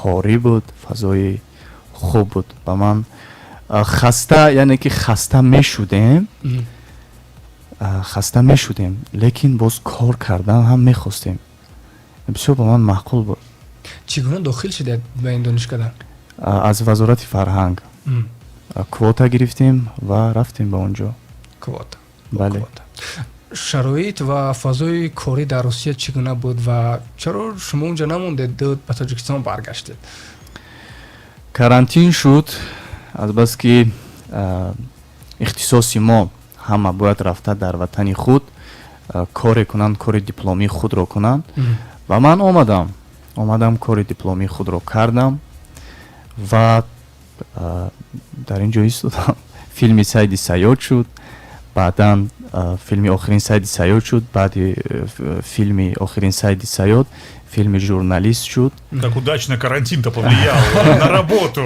корӣ буд, фазои хуб буд. Ба ман хаста, яъне ки хаста мешудем, лекин боз кор кардан ҳам мехостем. бисёр ба ман маъқул буд. чӣ гуна дохил шудед ба ин донишгоҳ? аз вазорати фарҳанг квота гирифтем ва рафтем ба он ҷо. Квота. бале. шароит ва фазои корӣ дар Русия чӣ гуна буд ва чаро шумо унҷо намондед, дуд ба Таҷикистон баргаштед? карантин шуд, албаски ихтисоси мо ҳама бояд рафта дар ватани худ коре кунанд, кори дипломии худро кунанд. ва ман омадам кори дипломии худро кардам ва дар ин ҷо истодам. филми сайди Сайёд шуд, баъдан филми Охирин сайди Сайёд шуд, баъди филми Охирин сайди Сайёд фильме «Журналист» шуд. Как удачно карантин-то повлиял на работу.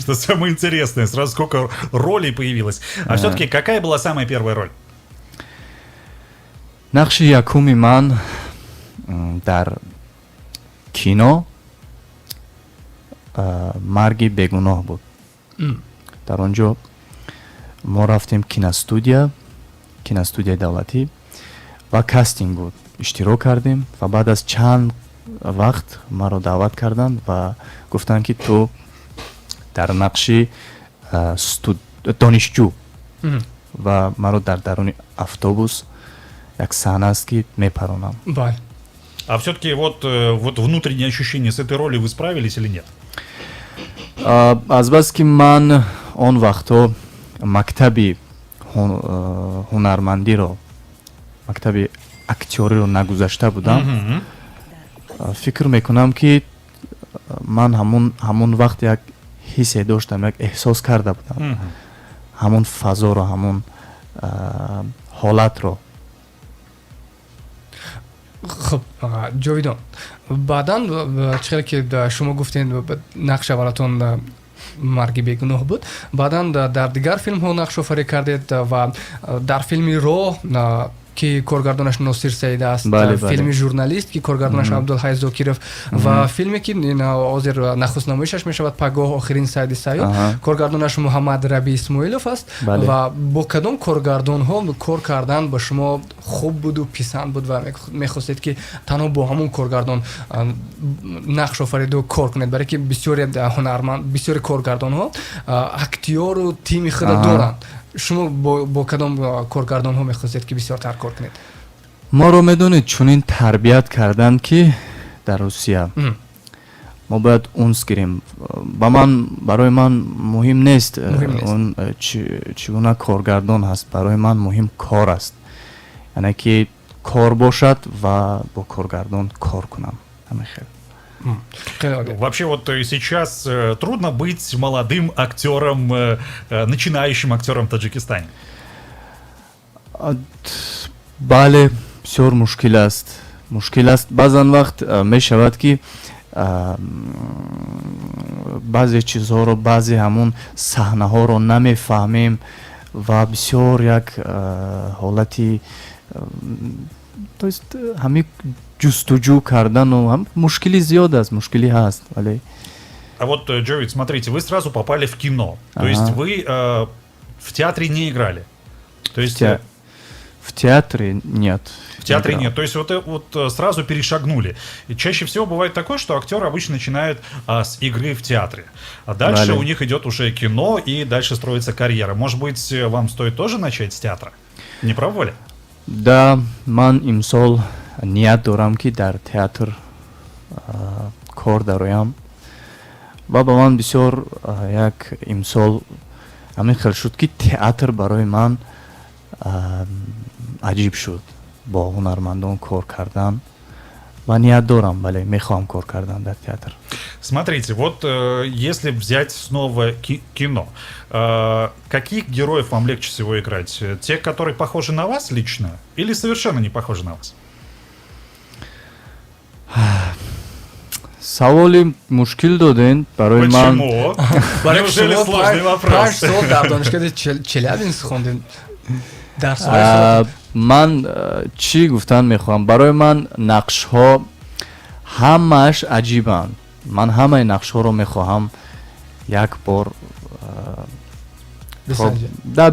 Что самое интересное, сразу сколько ролей появилось. А все-таки какая была самая первая роль? нақши якуми ман дар кино марги бегуноҳ буд. дар он ҷо мо рафтем киностудияи давлатӣ ва кастинг буд. иштирок кардем ва баъд аз чанд вақт маро даъват карданд ва гуфтанд ки ту дар нақши донишҷӯ ва маро дар даруни автобус як саҳна аст ки мепаронам. А все-таки вот внутреннее ощущение с этой ролью вы справились или нет? Азбас ки ман он вақто мактаби ҳунармандиро, мактаби актёриро нагузашта будам. фикр мекунам ки ман ҳамон вақт як ҳиссе доштам, як эҳсос карда будам. ҳамон фазоро, ҳамон ҳолатро. хуб, ҷовидон, баъдан чиқдре ки шумо гуфтед нақш аввалатон марги бегуноҳ буд, баъдан дар дигар филмҳо нақш офарӣ кардед ва дар филми «Роҳ» ки коргардонаш Носир Саид аст, филми «Журналист» ки коргардонаш Абдулҳай Зокиров ва филме ки ҳозир нахуст намоишаш мешавад «Пагоҳ Охирин сайди Сайёд», коргардонаш Муҳаммад Раби Исмоилов аст. ва бо кадом коргардонҳо кор кардан ба шумо хуб буду, писанд буд ва мехостед ки танҳо бо ҳамон коргардон нақш офариду кор кунед? Барои ки бисёри ҳунарманд, бисёри коргардонҳо актёру тими худа доранд. шумо бо кадом коргардонҳо мехостед ки бисёртар кор кунед? моро медонед чунин тарбият кардан ки дар Русия мо бояд унс гирем. барои ман муҳим нест он чӣ гуна коргардон ҳаст. барои ман муҳим кор аст, яъне ки кор бошад ва бо коргардон кор кунам. ҳамин Вообще вот сейчас трудно быть молодым актером, начинающим актером в Таджикистане? бале, бисёр мушкил аст. Баъзан вақт мешавад ки баъзе чизҳоро, баъзе ҳамон саҳнаҳоро намефаҳмем ва бисёр як ҳолати ҳамин ҷустуҷӯ кардану мушкили зиёд аст, мушкили ҳаст. А вот, Джовид, смотрите, вы сразу попали в кино. То есть вы в театре не играли? То есть в театре нет. В театре нет. То есть вот сразу перешагнули. И чаще всего бывает такое, что актеры обычно начинают с игры в театре. А дальше у них идет уже кино, и дальше строится карьера. Может быть, вам стоит тоже начать с театра? Не пробовали? Да, ман имсол ният дорам ки дар театр кор дароям ва ба ман бисёр як имсол ҳамин хел шуд ки театр барои ман аҷиб шуд. бо ҳунармандон кор кардан ва ният дорам, бале, мехоҳам кор кардан дар театр. Смотрите, вот если взять снова кино, каких героев вам легче всего играть? Те, которые похожи на вас лично, или совершенно не похожи на вас? Саволи мушкил доден барои ман. Почему? Неужели сложный вопрос? Ман чӣ гуфтан мехоҳам? барои ман нақшҳо ҳамааш аҷибанд. ман ҳамаи нақшҳоро мехоҳам як бор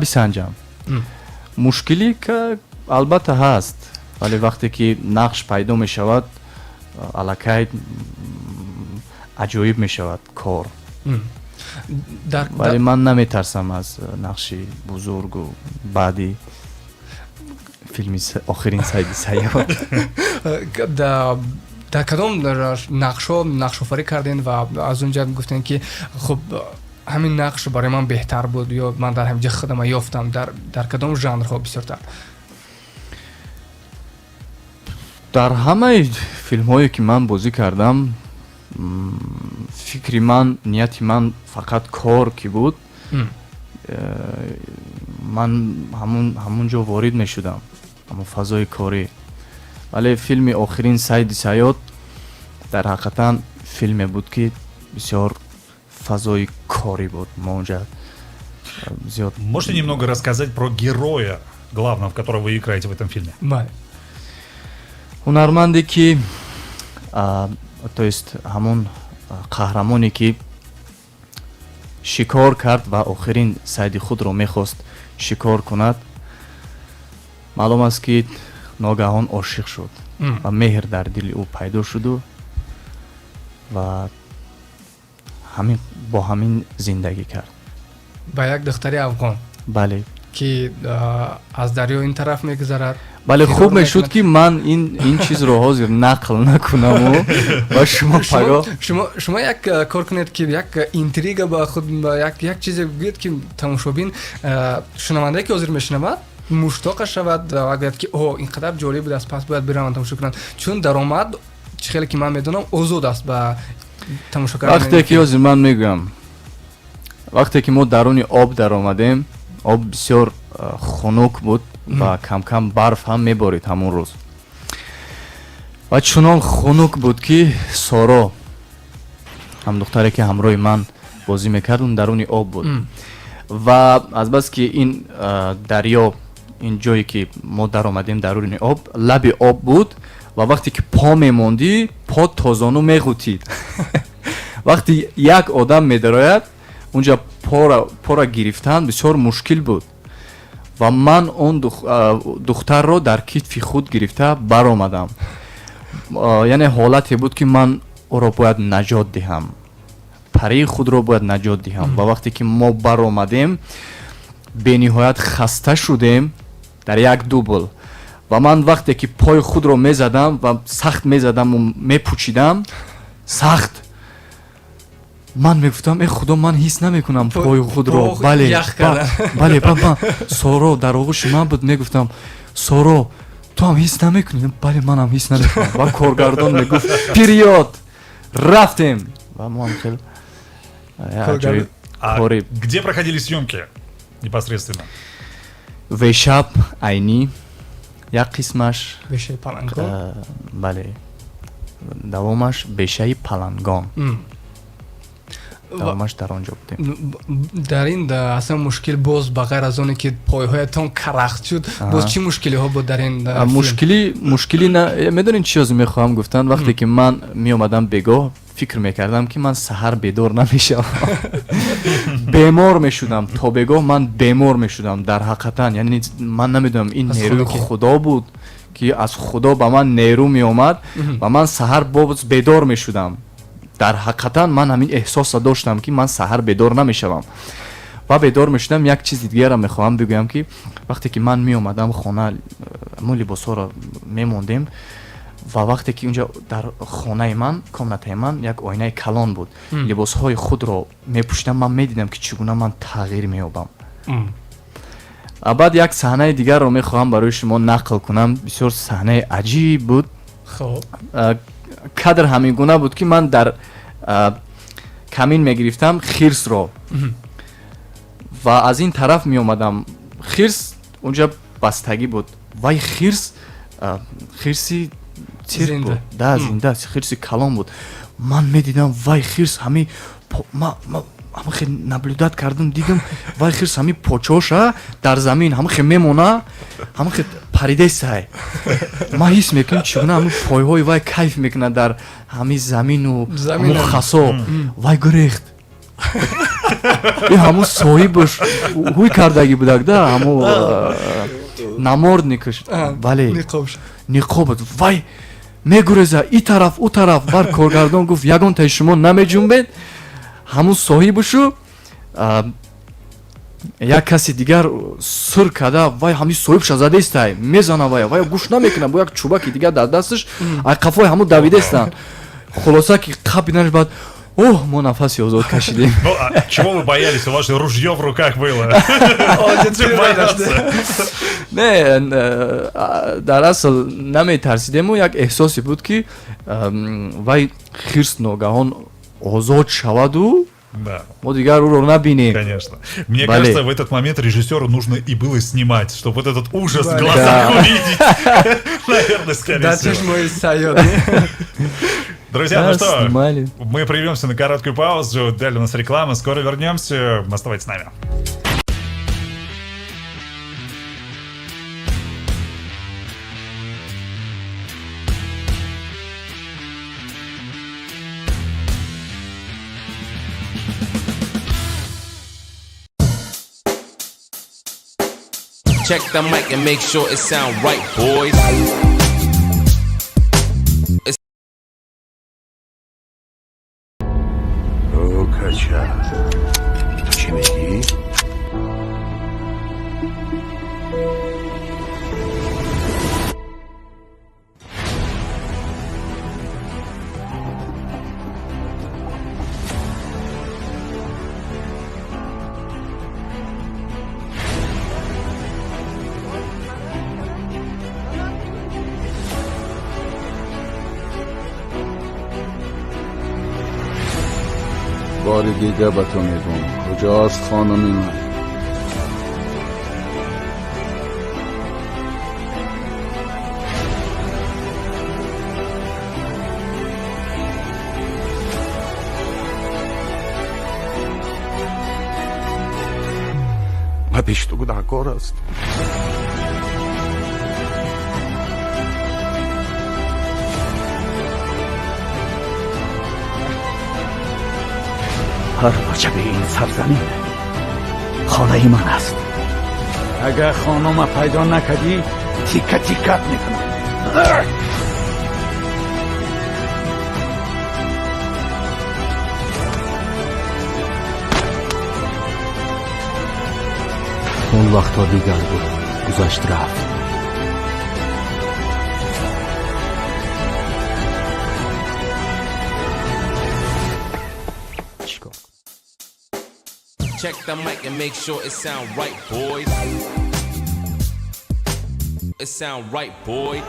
бисанҷам. Мушкилӣ албатта ҳаст, вале вақте ки нақш пайдо мешавад аллакай аҷоиб мешавад кор. вале ман наметарсам аз нақши бузургу баъди филми охирин сайди Сайёд. дар кадом нақшофарӣ карден ва аз он ҷо гуфтен ки хуб ҳамин нақш барои ман беҳтар буд ё ман дар ҳамин ҷо худама ёфтам? дар кадом жанрҳо бисёртар? дар ҳамаи филмҳое ки ман бозӣ кардам, фикри ман, нияти ман фақат кор ки буд. ман ҳамун ҷо ворид мешудам, ҳамун фазои корӣ. вале филми охирин сайди Сайёд дар ҳақиқатан филме буд ки бисёр фазои корӣ буд. Монҷа зиёд. Можете немного рассказать про героя главного, которого вы играете в этом фильме? ҳунарманде ки то есть ҳамун қаҳрамоне ки шикор кард ва охирин сайди худро мехост шикор кунад, маълум аст ки ногаҳон ошиқ шуд ва меҳр дар дили ӯ пайдо шуду ва бо ҳамин зиндагӣ кард. ба як духтари афғон? бале. ки аз дарё ин тараф мегузарад? бале, хуб мешуд ки ман ин чизро ҳозир нақл накунаму ва шумо паго шумо як кор кунед ки як интрига ба худ як чизе гӯед ки тамошобин шунавандае ки ҳозир мешунавад муштоқа шавад ва гӯяд ки о ин қадар ҷолиб буд аст, пас бояд бираванд тамошо кунанд, чун даромад чӣ хеле ки ман медонам озод аст ба тамошо кардан. вақте ки ҳозир ман мегӯям, вақте ки мо даруни об даромадем, об бисёр хунук буд ва кам барф ҳам меборид ҳамун рӯз ва чунон хунук буд ки Соро, ҳамдухтаре ки ҳамроҳи ман бозӣ мекард, он даруни об буд ва азбас ки ин дарё, ин ҷое ки мо даромадем даруни об, лаби об буд ва вақте ки по мемондӣ, по тозону меғутид. вақте як одам медарояд, унҷа пора гирифтан бисёр мушкил буд ва ман он духтарро дар китфи худ гирифта баромадам. яъне ҳолате буд ки ман ӯро бояд наҷот диҳам, парии худро бояд наҷот диҳам ва вақте ки мо баромадем, бениҳоят хаста шудем дар як дубл ва ман вақте ки пои худро мезадам ва сахт мезадаму мепӯчидам, сахт ман мегуфтам худо ман ҳис намекунам пои худро. бале, Соро дар оғӯши ман буд, мегуфтам Соро ту ҳам ҳис намекунӣ? бале, манам ҳис намекунам. ва коргардон мегуфт период, рафтем ва ман хел аҷоиб. Где проходили съемки непосредственно? вешаб айни, як қисмаш бешаи палангон, бале, давомаш бешаи палангон. давомаш дар он ҷо будем. дар ин асла мушкил боз ба ғайр аз оне ки пойҳоятон карахт шуд, боз чӣ мушкилиҳо буд дар ин мушкили медонед чӣ ҳозир мехоҳам гуфтан? вақте ки ман меомадам бегоҳ, фикр мекардам ки ман саҳар бедор намешавам. бемор мешудам, то бегоҳ ман бемор мешудам дар ҳақиқатан. яъне ман намедонам ин нерӯи худо буд ки аз худо ба ман нерӯ меомад ва ман саҳар боз бедор мешудам. дар ҳақиқатан ман ҳамин эҳсоса доштам ки ман саҳар бедор намешавам ва бедор мешудам. як чизи дигаре мехоҳам бигӯям ки вақте ки ман меомадам хона, мо либосҳоро мемондем ва вақте ки унҷа дар хонаи ман, комнатаи ман як оинаи калон буд, либосҳои худро мепӯшидам, ман медидам ки чӣ гуна ман тағйир меёбам. баъд як саҳнаи дигарро мехоҳам барои шумо нақл кунам. бисёр саҳнаи аҷиб буд. кадр ҳамин гуна буд ки ман дар камин мегирифтам хирсро ва аз ин тараф меомадам. хирс унҷа бастагӣ буд. вай хирси цирк буд, зинда хирси калон буд. ман медидам вай хирс ҳами ҳамахе наблюдат кардам, дидам вай хирс ҳами почоша дар замин ҳамахе мемона, ҳамахе паридесай. Ма ҳис мекунам чӣ гуна ҳамун пойҳои вай кайф мекунад дар ҳамин замину ҳамун хасо. Вай гурехт. И ҳамун соҳибаш ҳуй кардагӣ будак да, ҳамун наморд никаш. Бале. Ниқоб. Вай мегуреза и тараф у тараф. Бар коргардон гуфт ягонтаи шумо намеҷунбед. ҳамун соҳибашу як каси дигар сур када, вай ҳамин соҳибша задестай мезана вай гӯш намекуна, бо як чӯбаки дигар дар дасташ ай қафои ҳамун давидестан. Хулоса ки қаб биданаш баъд ох, мо нафаси озод кашидем. Ну, а чего вы боялись? У вас же ружье в руках было. Не, дар асл наметарсидему, як эҳсосе буд ки вай хирс ногаҳон озод шаваду Да. мо дигар уро набинем. Конечно. Мне кажется, в этот момент режиссеру нужно и было снимать, чтобы вот этот ужас в глазах увидеть. Наверное, скорее всего. Друзья, ну что, мы прервемся на короткую паузу, далее у нас реклама, скоро вернемся, оставайтесь с нами. Check the mic and make sure it sound right, boys. کچا تو چی میگی؟ بار دیگه به تو میگم کجاست خانمی من؟ من پیش تو گناهکار است. هر بچه به این سرزمین خانه من است. اگر خانم پیدا نکردی تیکه تیکت میکنم. اون وقتا دیگر بود گذشت رفت. Check the mic and make sure it sound right, boys. It sound right, boy.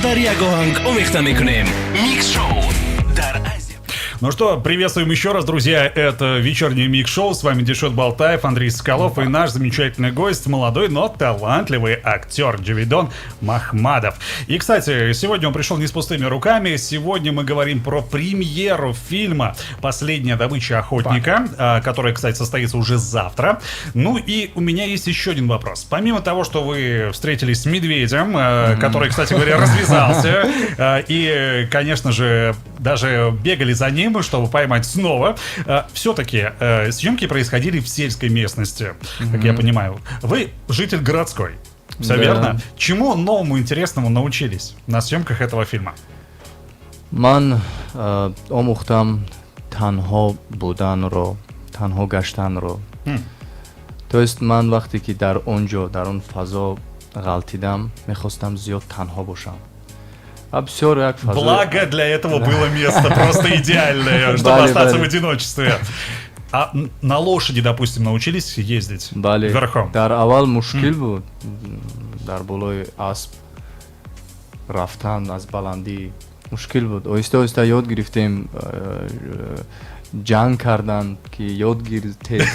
дар як оҳанг омехта мекунем. Микс шоу дар Азия. Ну что, приветствуем еще раз, друзья. Это вечернее микс-шоу. С вами Дишот Болтаев, Андрей Соколов и наш замечательный гость, молодой, но талантливый актер Ҷовидон Маҳмадов. И, кстати, сегодня он пришел не с пустыми руками. Сегодня мы говорим про премьеру фильма «Последняя добыча охотника», которая, кстати, состоится уже завтра. Ну и у меня есть еще один вопрос. Помимо того, что вы встретились с медведем, который, кстати говоря, развязался, и, конечно же, даже бегали за ним, чтобы поймать снова. Все-таки съемки происходили в сельской местности, как я понимаю. Вы житель городской, все верно? Чему новому интересному научились на съемках этого фильма? Ман омӯхтам танҳо буданро, танҳо гаштанро. То есть ман вақте ки дар онҷо, дар он фазо ғалтидам, мехостам зиёд танҳо бошам. Благо для этого было место просто идеальное, чтобы остаться в одиночестве. А на лошади, допустим, научились ездить верхом? Дар аввал мушкил буд. Дар болои асп рафтан аз баландӣ мушкил буд. Оҳиста-оҳиста ёд гирифтем ҷанг кардан, ки ёд гирифтем.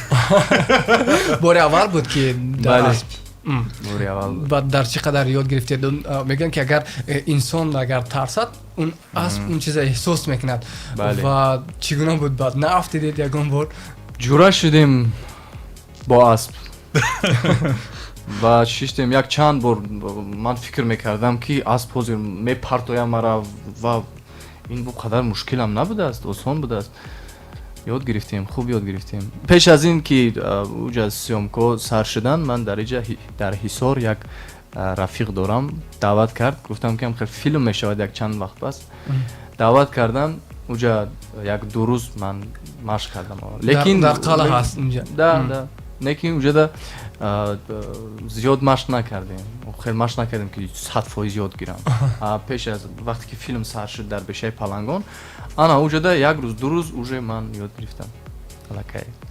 бори аввал буд ки дар асп. Баъд дар чӣ қадар ёд гирифтед? Мегӯянд ки агар инсон агар тарсад, он асп он чиза эҳсос мекунад. Ва чӣ гуна буд? баъд нарафтидед ягон бор? ҷура шудем бо асп ва шиштем. як чанд бор ман фикр мекардам ки асп ҳозир мепартояд мара ва ин бу қадар мушкилам набудааст, осон будааст. ёд гирифтем, хуб ёд гирифтем. пеш аз ин ки уҷа сёмко сар шудан, ман дар Ҳисор як рафиқ дорам, даъват кард. гуфтам ки хел филм мешавад як чанд вақт пас. даъват кардам, уҷа як ду рӯз ман машқ кардам. лекин дар қалъа ҳаст инҷа. Да. лекин уҷада зиёд машқ накардем. хел машқ накардем ки 100% ёд гирам. пеш аз вақте ки филм сар шуд дар бешаи палангон, ана уҷада як рӯз ду рӯз уже ман ёд гирифтам.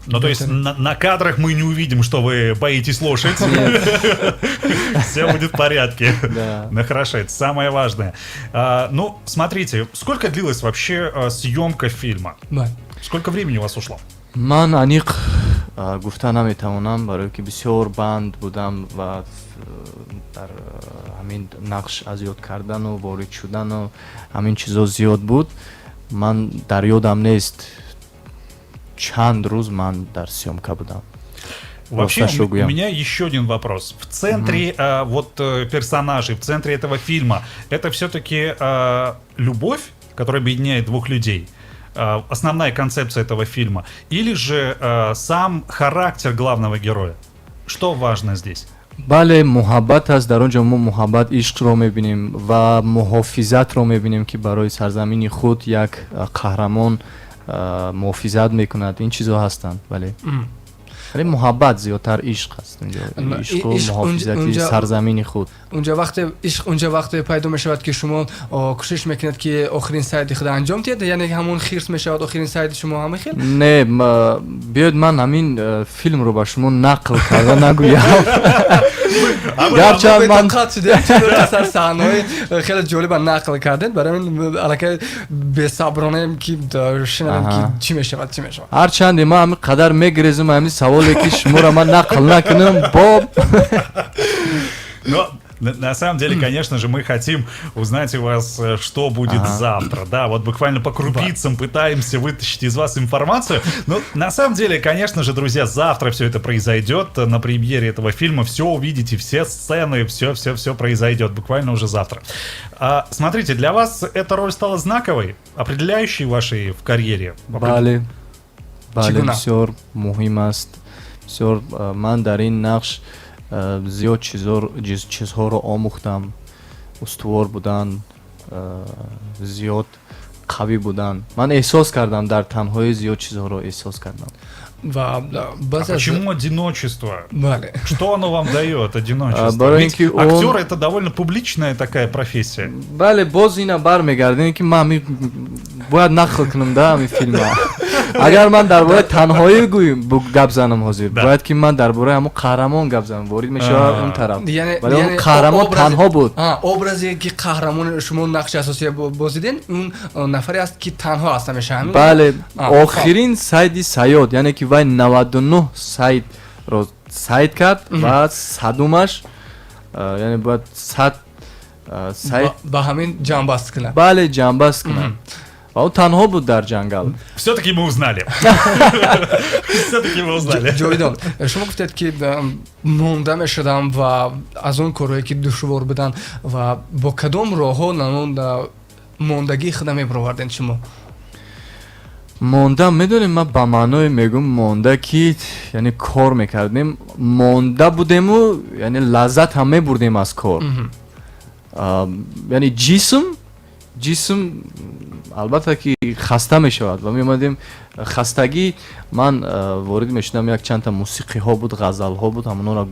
Ну, то есть на кадрах мы не увидим, что вы боитесь лошадь. Все будет в порядке. Ну, хорошо, это самое важное. Ну, смотрите, сколько длилась вообще съемка фильма? Сколько времени у вас ушло? Ман аниқ гуфта наметавонам, барои ки бисёр банд будам ва дар ҳамин нақш аз ёд кардану ворид шудану ҳамин чизо зиёд буд. Ман дар ёдам нест чанд рӯз ман дар съемка будам. Вообще, у меня еще один вопрос. В центре вот персонажей, в центре этого фильма, это все-таки любовь, которая объединяет двух людей? Основная концепция этого фильма? Или же сам характер главного героя? Что важно здесь? бале муҳаббат аст. дар он ҷо мо муҳаббат, ишқро мебинем ва муҳофизатро мебинем ки барои сарзамини худ як қаҳрамон муҳофизат мекунад. ин чизо ҳастанд. бале вале муҳаббат зиёдтар ишқ аст. ишқу муҳофизати сарзамини худ. унҷа вақте пайдо мешавад ки шумо кӯшиш мекунед ки охирин сайди худа анҷом диҳед, яъне ҳамон хирс мешавад охирин сайди шумо ҳама хел? Не, биёед ман ҳамин филмро ба шумо нақл карда нагӯям. гарчанд ман саҳнаҳои хеле ҷолиба нақл кардед, барои ин аллакай бесабронаем ки шунавем ки чӣ мешавад. ҳарчанде ман ҳамин қадар мегирезам ҳамин саволе ки шуморо ман нақл накунам боб. Но на самом деле, конечно же, мы хотим узнать у вас, что будет завтра. Да, вот буквально по крупицам пытаемся вытащить из вас информацию. Но на самом деле, конечно же, друзья, завтра все это произойдет. На премьере этого фильма все увидите, все сцены, все произойдет буквально уже завтра. Смотрите, для вас эта роль стала знаковой, определяющей вашей в карьере? Бале, бисёр муҳим аст. бисёр ман дар ин нақш зиёд чизҳоро омӯхтам. устувор будан, зиёд қавӣ будан. ман эҳсос кардам, дар танҳоӣ зиёд чизҳоро эҳсос кардам. Почему одиночество? Бале. Что оно вам дает, одиночество? Барои Ведь ки он- актер это довольно публичная такая профессия. бале боз ина бармегардем ки ман бояд нақл кунам да ҳамин филма. Агар ман дар бораи танҳоӣ гап занам ҳозир, Да. бояд ки ман дар бораи ҳамон қаҳрамон гап занам. Ворид мешавад он тараф. Вале он яъне қаҳрамон танҳо буд. образе ки қаҳрамони шумо нақши асосия бозиден, он нафаре аст ки танҳо аст ҳамеша ҳамин. бале охирин сайди Сайёд, яъне ки вай 99 сайдро сайд кард ва садумаш яъне бояд 100 сайд ба ҳамин ҷамъбаст кунад. бале ҷамъбаст кунад. Ва он танҳо буд дар ҷангал. Все-таки мы узнали. Все-таки мы узнали. ҷовидон, шумо гуфтед ки монда мешудам ва аз он корҳое ки душвор буданд ва бо кадом роҳҳо намон мондагии худа мебаровардед шумо? монда медонем ман ба маъное мегум монда ки яъне кор мекардем, монда будему яъне лаззат ҳам мебурдем аз кор. яъне ҷисм албатта ки хаста мешавад ва меомадем хастагӣ ман ворид мешудам, як чандта мусиқиҳо буд, ғазалҳо буд, ҳамонро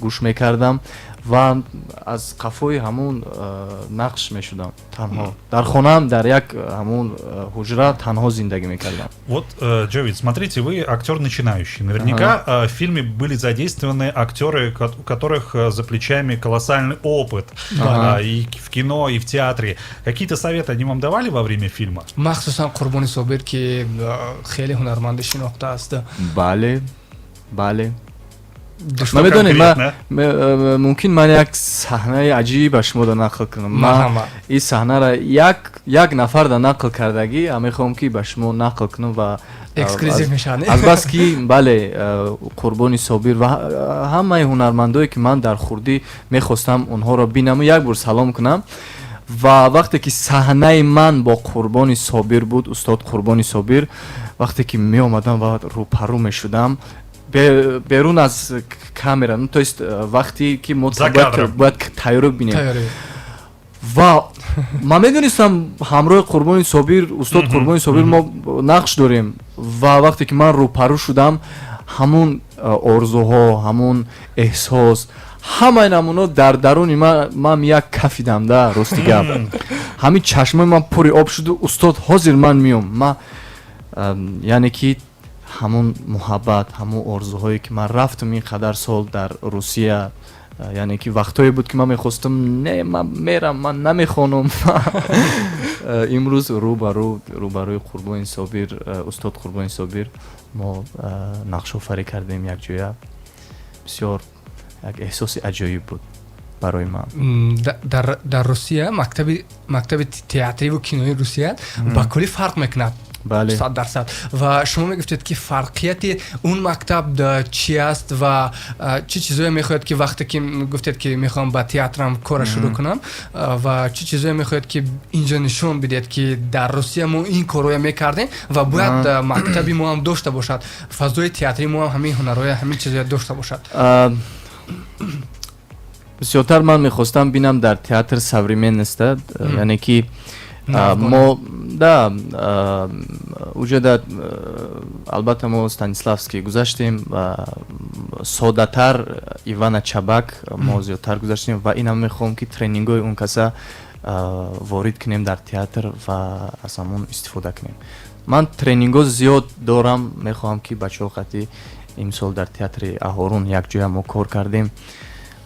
гӯш мекардам ва аз қафои ҳамон нақш мешудам танҳо. Дар хонаам дар як ҳамон ҳуҷра танҳо зиндагӣ мекардам. Вот, Джовид, смотрите, вы актер начинающий. Наверняка в фильме были задействованы актеры, у которых за плечами колоссальный опыт и в кино, и в театре. Какие-то советы они вам давали во время фильма? махсусан Қурбони Собир ки хеле ҳунарманди шинохта аст. бале Что ман медонем конкретно? мумкин ман як саҳнаи аҷиб ба шумо да нақл кунам. ман ин саҳнаро як нафар да нақл кардагӣ мехоҳам ки ба шумо нақл кунам ва эксклюзив мешавад. азбас ки бале Қурбони Собир ва ҳамаи ҳунармандое ки ман дар хурдӣ мехостам онҳоро бинаму як бор салом кунам. ва вақте ки саҳнаи ман бо Қурбони Собир буд, устод Қурбони Собир, вақте ки меомадам ва рӯпарӯ мешудам берун аз камера, то есть вақте ки мо бояд тайёрӣ бинем ва ман медонистам ҳамроҳи Қурбони Собир, устод Қурбони Собир мо нақш дорем ва вақте ки ман рӯпарӯ шудам ҳамон орзуҳо, ҳамон эҳсос, ҳамаи намуно дар даруни ман як кафидам да рости гап. ҳамин чашмои ман пури об шуду, устод ҳозир ман меом. Ман яъне ки ҳамон муҳаббат, ҳамон орзуҳое ки ман рафтам ин қадар сол дар Русия, яъне ки вақтое буд ки ман мехостам не ман мерам, ман намехонам. имрӯз рӯбарӯи Қурбони Собир, устод Қурбони Собир мо нақшофарӣ кардем якҷоя. бисёр як эҳсоси аҷоиб буд барои ман. дар Русия мактаби театриву кинои Русия ба кулли фарқ мекунад. 100%. ва шумо мегуфтед ки фарқияти он мактаб чӣ аст ва чӣ чизое мехоҳед ки вақте ки гуфтед ки мехоҳам ба театрам кора шурӯъ кунам ва чӣ чизое мехоҳед ки инҷо нишон бидед ки дар Русия мо ин корое мекардем ва бояд мактаби мо ҳам дошта бошад, фазои театри мо ҳам ҳамин ҳунарое, ҳамин чизое дошта бошад. бисёртар ман мехостам бинам дар театр современността, яъне ки мо да уҷода албатта мо Станиславский гузаштем ва содатар Ивана Чабак мо зиёдтар гузаштем ва инам мехоҳам ки тренингои он каса ворид кунем дар театр ва аз ҳамон истифода кунем. ман тренингҳо зиёд дорам, мехоҳам ки бачаҳо қатъи имсол дар театри Аҳорун якҷоя мо кор кардем,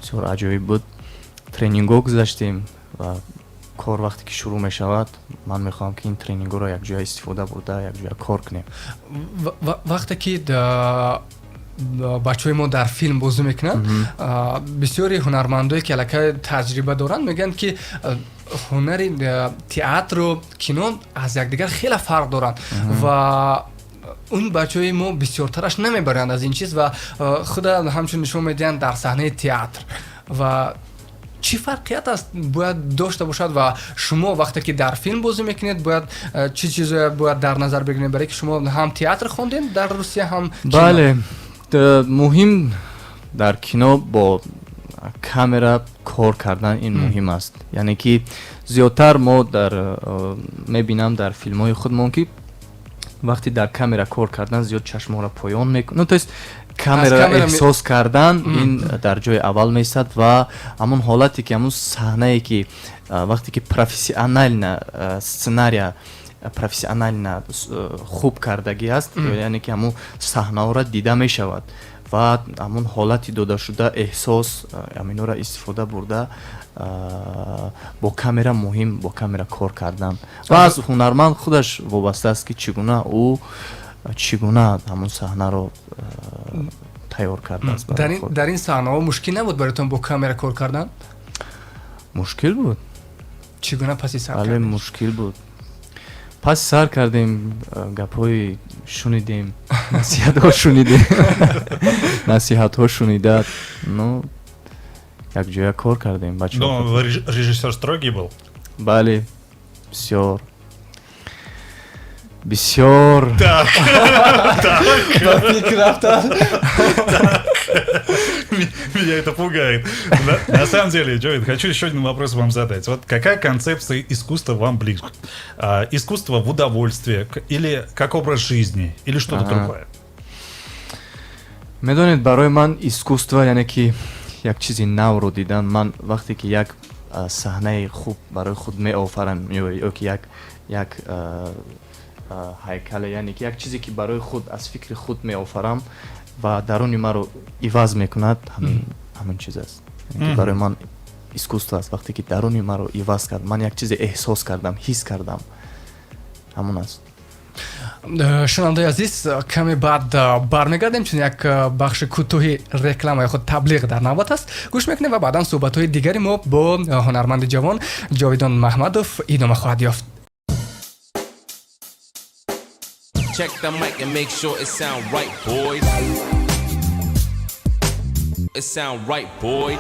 бисёр аҷоиб буд. тренингҳо гузаштем ва кор вақте ки шурӯъ мешавад, ман мехоҳам ки ин тренингҳоро якҷоя истифода бурда якҷоя кор кунем. вақте ки бачаҳои мо дар филм бозӣ мекунанд, бисёри ҳунармандое ки аллакай таҷриба доранд мегӯянд ки ҳунари театру кино аз якдигар хеле фарқ доранд ва он бачаҳои мо бисёртараш намебаранд аз ин чиз ва худа ҳамчун нишон медиҳанд дар саҳнаи театр. ва чӣ фарқият аст бояд дошта бошад ва шумо вақте ки дар филм бозӣ мекунед бояд чӣ чизое бояд дар назар бигиред, барои ки шумо ҳам театр хондем дар Русия, ҳам кино? бале, муҳим дар кино бо камера кор кардан ин муҳим аст. яъне ки зиёдтар мо мебинам дар филмҳои худмон ки вақти дар камера кор кардан зиёд чашморо поён мекунад. Ну то есть камераро эҳсос кардан ин дар ҷои аввал месад ва ҳамон ҳолате ки ҳамон саҳнае ки вақте ки профессионально сценария профессионально хуб кардагӣ аст, яъне ки ҳамон саҳнаҳоро дида мешавад ва ҳамон ҳолати додашуда эҳсос ҳаминҳоро истифода бурда бо камера муҳим бо камера кор кардан ва аз ҳунарманд худаш вобаста аст ки чӣ гуна ҳамон саҳнаро тайёр кардааст. Дар ин саҳнаҳо мушкил набуд бароятон бо камера кор кардан? Мушкил буд. Чӣ гуна паси сар кардем? Бале мушкил буд. Паси сар кардем, гапҳои шунидем, насиҳатҳо шунида, ну якҷоя кор кардем. Но режиссер строгий был? Бале, бисёр. Так. Меня это пугает. На самом деле, Ҷовид, хочу еще один вопрос вам задать. Вот какая концепция искусства вам ближе? Искусство в удовольствие или как образ жизни или что-то другое? Медонед, барои ман искусство яъне ки як чизи навро дидан. Ман вақте ки як саҳнаи хуб барои худ меофарам ё ки як ҳайкале, яъне ки як чизе ки барои худ аз фикри худ меофарам ва даруни маро иваз мекунад, ҳамин чиз аст. Барои ман искусство аст вақте ки даруни маро иваз кард, ман як чизе эҳсос кардам, ҳис кардам, ҳамон аст. шунавандаи азиз, каме баъд бармегардем, чун як бахши кӯтоҳи реклама ё худ таблиғ дар навбат аст. Гӯш мекунем ва баъдан суҳбатҳои дигари мо бо ҳунарманди ҷавон Ҷовидон Маҳмадов идома хоҳад ёфт. Check the mic and make sure it sound right, boys. It sound right, boy.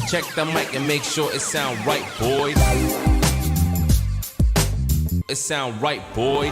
Check the mic and make sure it sound right, boys. It sound right, boy.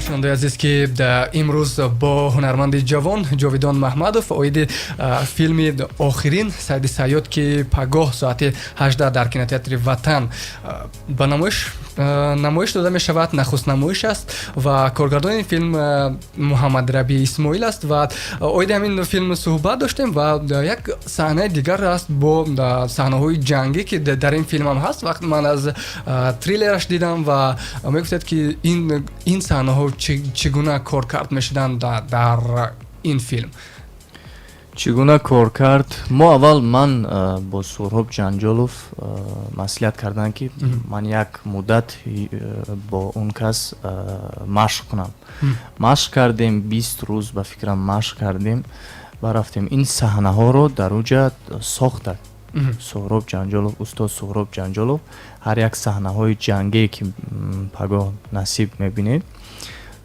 шунавандаи азиз ки имрӯз бо ҳунарманди ҷавон Ҷовидон Маҳмадов оиди филми Охирин сайди Сайёд ки пагоҳ соати 18 дар кинотеатри Ватан ба намоиш дода мешавад. нахуст намоиш аст ва коргардони ин филм Муҳаммад Раби Исмоил аст ва оиди ҳамин филм суҳбат доштем ва як саҳнаи дигар аст бо саҳнаҳои ҷангӣ ки дар ин филм ҳам ҳаст. вақти ман аз триллераш дидам ва мегуфтед ки ин саҳнаҳо чӣ гуна кор кард мешуданд дар ин филм. чӣ гуна кор кард? Мо аввал ман бо Сурҳоб Ҷанҷолов маслиҳат кардам ки ман як муддат бо он кас машқ кунам. Машқ кардем 20 рӯз ба фикрам машқ кардем ва рафтем ин саҳнаҳоро дар уҷа сохтак. Сурҳоб Ҷанҷолов, устод Сурҳоб Ҷанҷолов ҳар як саҳнаҳои ҷангие ки пагоҳ насиб мебинед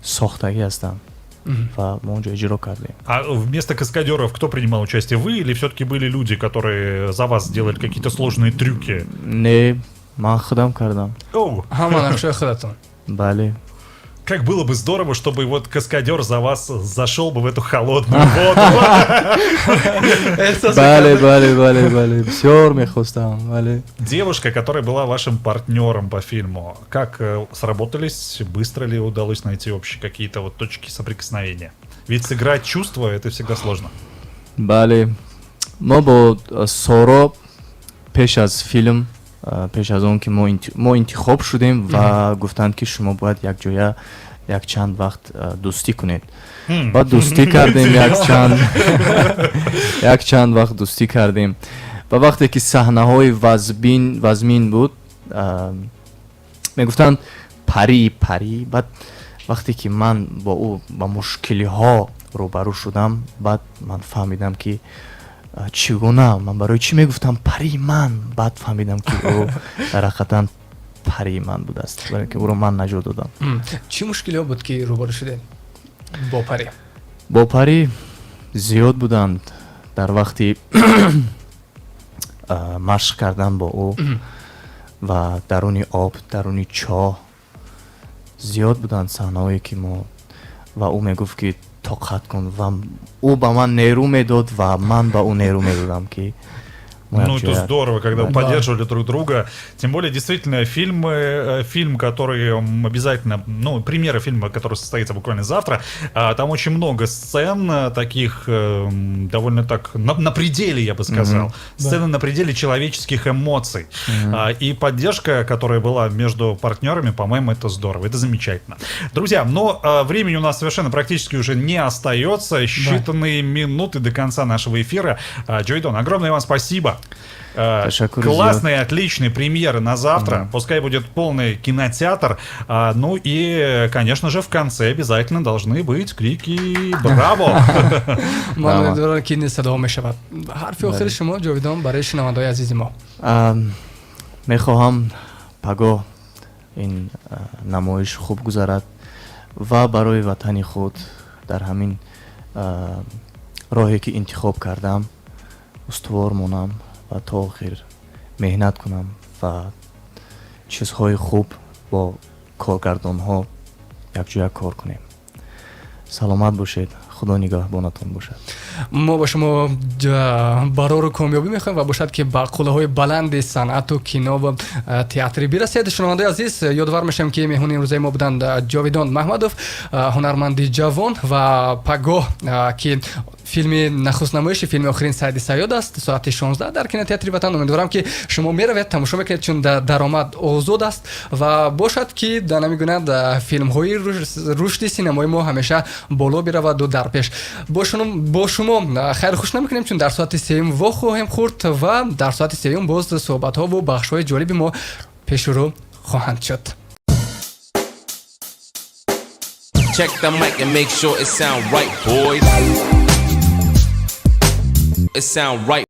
сохтагӣ ҳастанд. Ва мы уже иджро кардем. А вместо каскадеров кто принимал участие? Вы или все-таки были люди, которые за вас делали какие-то сложные трюки? Не, ман худам кардам. ҳама нақшаи худатон. Бале. Как было бы здорово, чтобы вот каскадер за вас зашел бы в эту холодную воду. Бале. Бисёр мехостам. Бале. Девушка, которая была вашим партнером по фильму, как сработались? Быстро ли удалось найти общие какие-то вот точки соприкосновения? Ведь сыграть чувства — это всегда сложно. Бале. Мо бо Соро пеш аз филм, пеш аз он ки мо интихоб шудем ва гуфтанд ки шумо бояд якҷоя якчанд вақт дӯстӣ кунед. Баъд дӯстӣ кардем, якчанд вақт дӯстӣ кардем. Ва вақте ки саҳнаҳои вазмин буд, мегуфтанд парӣ. Баъд вақте ки ман бо ӯ ба мушкилиҳо рӯбарӯ шудам, баъд ман фаҳмидам ки чӣ гуна ман барои чӣ мегуфтам пари ман. Баъд фаҳмидам ки ӯ дар ҳақиқатан пари ман будааст, барои ки ӯро ман наҷот додам. чӣ мушкилиҳо буд ки рӯбарӯ шудед бо пари? бо пари зиёд буданд. дар вақти машқ кардан бо ӯ ва даруни об, даруни чоҳ зиёд буданд саҳнаҳое ки мо ва ӯ мегуфт ки тоқат кун ва ӯ ба ман нерӯ медод ва ман ба ӯ нерӯ медодам ки Ну, это здорово, когда вы поддерживали друг друга. Тем более, действительно, фильм, который обязательно... Ну, премьера фильма, который состоится буквально завтра. Там очень много сцен таких, довольно так, на пределе, я бы сказал. Сцены на пределе человеческих эмоций. И поддержка, которая была между партнерами, по-моему, это здорово, это замечательно. Друзья, но времени у нас совершенно практически уже не остается. Считанные минуты до конца нашего эфира. Ҷовидон, огромное вам спасибо. Классные, отличные премьеры на завтра. Пускай будет полный кинотеатр. Ну и, конечно же, в конце обязательно должны быть крики «Браво!». мехоҳам пагоҳ ин намоиш хуб гузарад ва барои ватани худ дар ҳамин роҳе ки интихоб кардам устувор монам ва то охир меҳнат кунам ва чизҳои хуб бо коргардонҳо якҷоя кор кунем. саломат бошед. худо нигаҳбонатон бошад. мо ба шумо барору комёбӣ мехоҳем ва бошад ки ба қуллаҳои баланди санъату кино ва театри бирасед. шунавандаи азиз, ёдовар мешавем ки меҳмони имрӯзаи мо буданд Ҷовидон Маҳмадов, ҳунарманди ҷавон, ва пагоҳ ки филми нахустнамоиши филми Охирин сайди Сайёд аст соати 16 дар кинотеатри Ватан. умедворам ки шумо меравед тамошо мекунед, чун даромад озод аст ва бошад ки дар намегӯянд филмҳои рушди синамои мо ҳамеша боло бираваду дар пеш. бо шумо хайру хуш намекунем, чун дар соати сеюм во хоҳем хурд ва дар соати сеюм боз суҳбатҳо ву бахшҳои ҷолиби мо пешурӯ хоҳанд шуд. Check the mic and make sure it sound right, boys. It sound right,